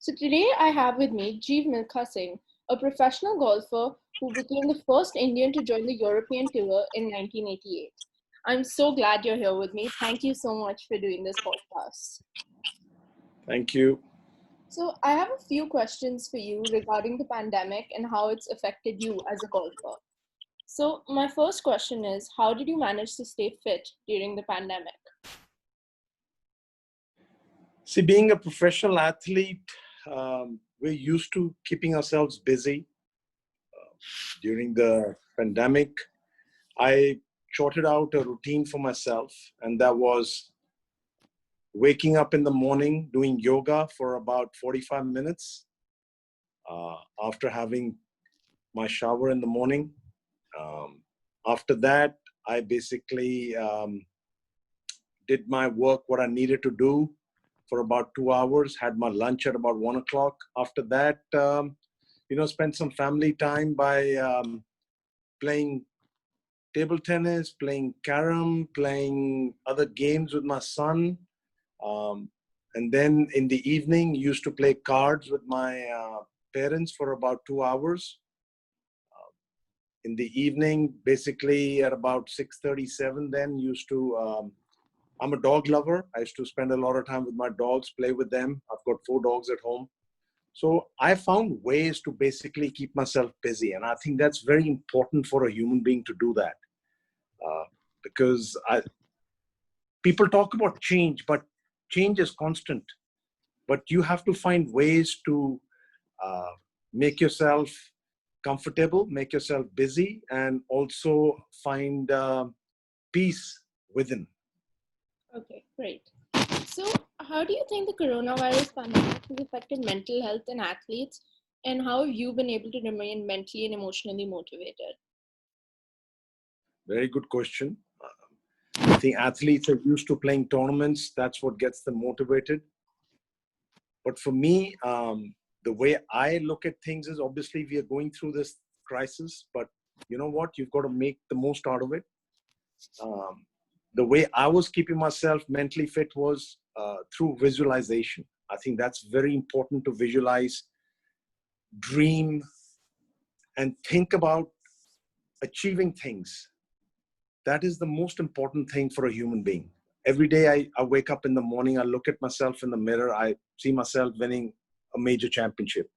So today I have with me Jeev Milkha Singh, a professional golfer who became the first Indian to join the European Tour in 1988. I'm so glad you're here with me. Thank you so much for doing this podcast. Thank you. So I have a few questions for you regarding the pandemic and how it's affected you as a golfer. So my first question is, how did you manage to stay fit during the pandemic? See, being a professional athlete, we're used to keeping ourselves busy. During the pandemic, I charted out a routine for myself, and that was waking up in the morning, doing yoga for about 45 minutes after having my shower in the morning. After that, I basically did my work, what I needed to do for about 2 hours, had my lunch at about 1 o'clock. After that, spent some family time by playing table tennis, playing carom, playing other games with my son. And then in the evening, used to play cards with my parents for about 2 hours. In the evening, basically at about 6:37, then used to, I'm a dog lover. I used to spend a lot of time with my dogs, play with them. I've got 4 dogs at home. So I found ways to basically keep myself busy. And I think that's very important for a human being to do that. Because people talk about change, but change is constant. But you have to find ways to make yourself comfortable, make yourself busy, and also find peace within. Okay, great. So, how do you think the coronavirus pandemic has affected mental health in athletes, and how have you been able to remain mentally and emotionally motivated? Very good question. I think athletes are used to playing tournaments. That's what gets them motivated. But for me, the way I look at things is obviously we are going through this crisis, but you know what? You've got to make the most out of it. The way I was keeping myself mentally fit was through visualization. I think that's very important to visualize, dream, and think about achieving things. That is the most important thing for a human being. Every day I wake up in the morning, I look at myself in the mirror, I see myself winning a major championship.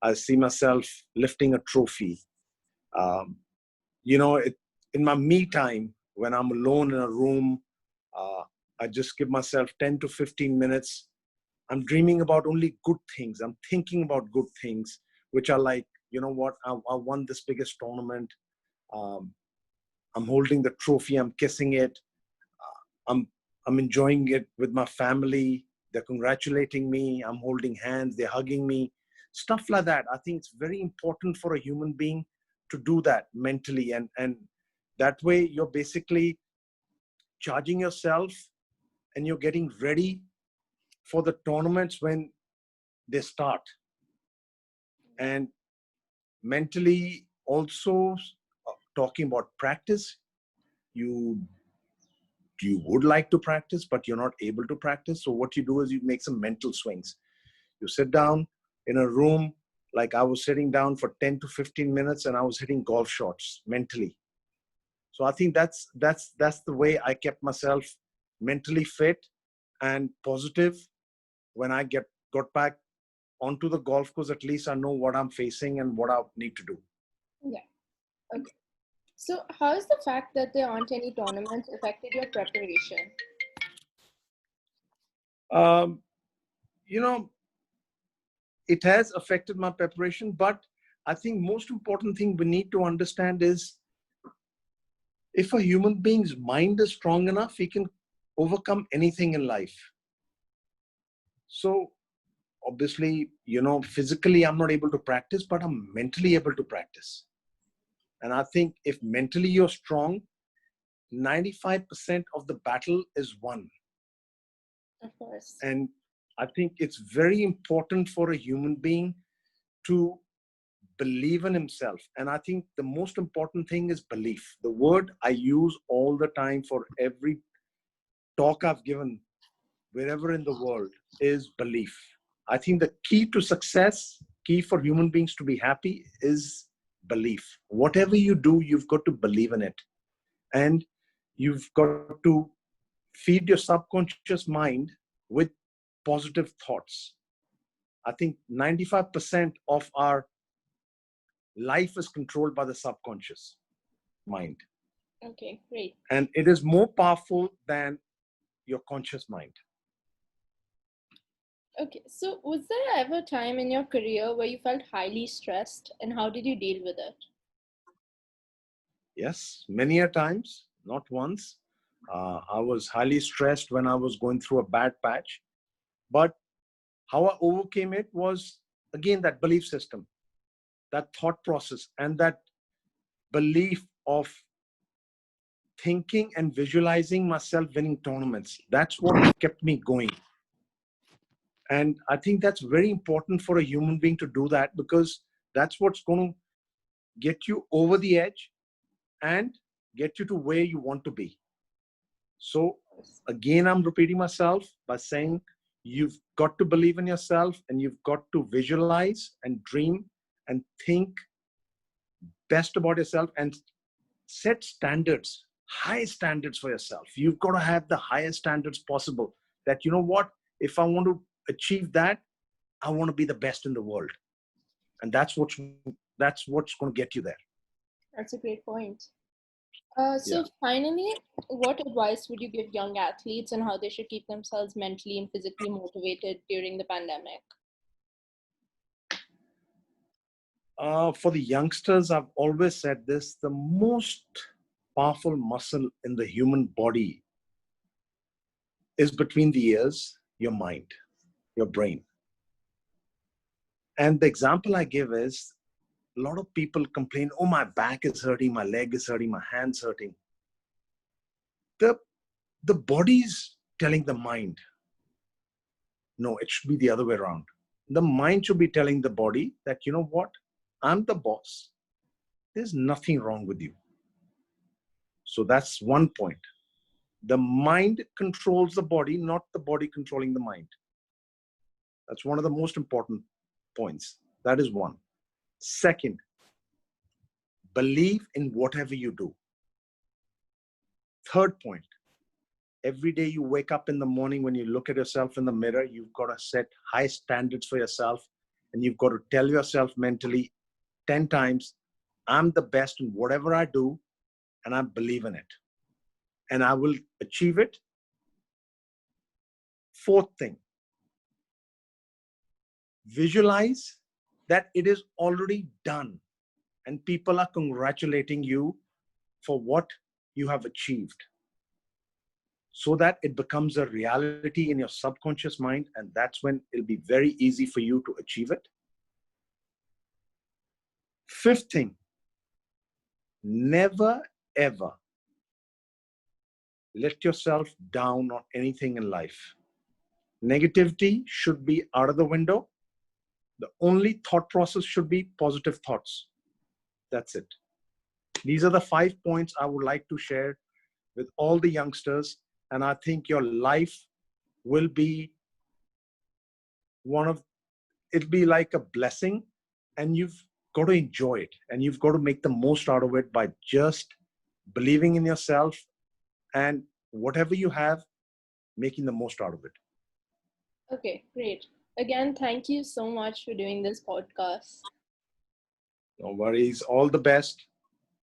I see myself lifting a trophy. Um, in my me time, when I'm alone in a room, I just give myself 10 to 15 minutes. I'm dreaming about only good things. I'm thinking about good things, which are like, you know what, I won this biggest tournament. Um, I'm holding the trophy. I'm kissing it. I'm enjoying it with my family. They're congratulating me. I'm holding hands. They're hugging me. Stuff like that. I think it's very important for a human being to do that mentally. And that way you're basically charging yourself and you're getting ready for the tournaments when they start. And mentally also talking about practice, you would like to practice, but you're not able to practice. So what you do is you make some mental swings. You sit down in a room, like I was sitting down for 10 to 15 minutes and I was hitting golf shots mentally. So I think that's the way I kept myself mentally fit and positive. When I got back onto the golf course, at least I know what I'm facing and what I need to do. Yeah. Okay. So, how has the fact that there aren't any tournaments affected your preparation? Um, it has affected my preparation, but I think most important thing we need to understand is if a human being's mind is strong enough, he can overcome anything in life. So obviously, physically I'm not able to practice, but I'm mentally able to practice. And I think if mentally you're strong, 95% of the battle is won. Of course. And I think it's very important for a human being to believe in himself. And I think the most important thing is belief. The word I use all the time for every talk I've given, wherever in the world, is belief. I think the key to success, key for human beings to be happy is belief. Whatever you do, you've got to believe in it. And you've got to feed your subconscious mind with positive thoughts. I think 95% of our life is controlled by the subconscious mind. Okay, great. And it is more powerful than your conscious mind. Okay, so was there ever a time in your career where you felt highly stressed, and how did you deal with it? Yes, many a times, not once. I was highly stressed when I was going through a bad patch. But how I overcame it was, again, that belief system, that thought process, and that belief of thinking and visualizing myself winning tournaments. That's what kept me going. And I think that's very important for a human being to do that, because that's what's going to get you over the edge and get you to where you want to be. So again, I'm repeating myself by saying you've got to believe in yourself, and you've got to visualize and dream and think best about yourself, and set standards, high standards for yourself. You've got to have the highest standards possible, that, you know what, if I want to achieve that, I want to be the best in the world. And that's what's going to get you there. That's a great point. Yeah. So finally, what advice would you give young athletes on how they should keep themselves mentally and physically motivated during the pandemic? For the youngsters, I've always said this: the most powerful muscle in the human body is between the ears, your mind, your brain. And the example I give is, a lot of people complain, oh, my back is hurting, my leg is hurting, my hand's hurting. The, the body's telling the mind. No, it should be the other way around. The mind should be telling the body that, you know what, I'm the boss. There's nothing wrong with you. So that's one point. The mind controls the body, not the body controlling the mind. That's one of the most important points. That is one. Second, believe in whatever you do. Third point, every day you wake up in the morning, when you look at yourself in the mirror, you've got to set high standards for yourself, and you've got to tell yourself mentally 10 times, I'm the best in whatever I do, and I believe in it, and I will achieve it. Fourth thing, visualize that it is already done, and people are congratulating you for what you have achieved, so that it becomes a reality in your subconscious mind, and that's when it'll be very easy for you to achieve it. Fifth thing, never ever let yourself down on anything in life. Negativity should be out of the window. The only thought process should be positive thoughts. That's it. These are the 5 points I would like to share with all the youngsters. And I think your life will be it'll be like a blessing, and you've got to enjoy it, and you've got to make the most out of it by just believing in yourself, and whatever you have, making the most out of it. Okay, great. Again, thank you so much for doing this podcast. No worries. All the best.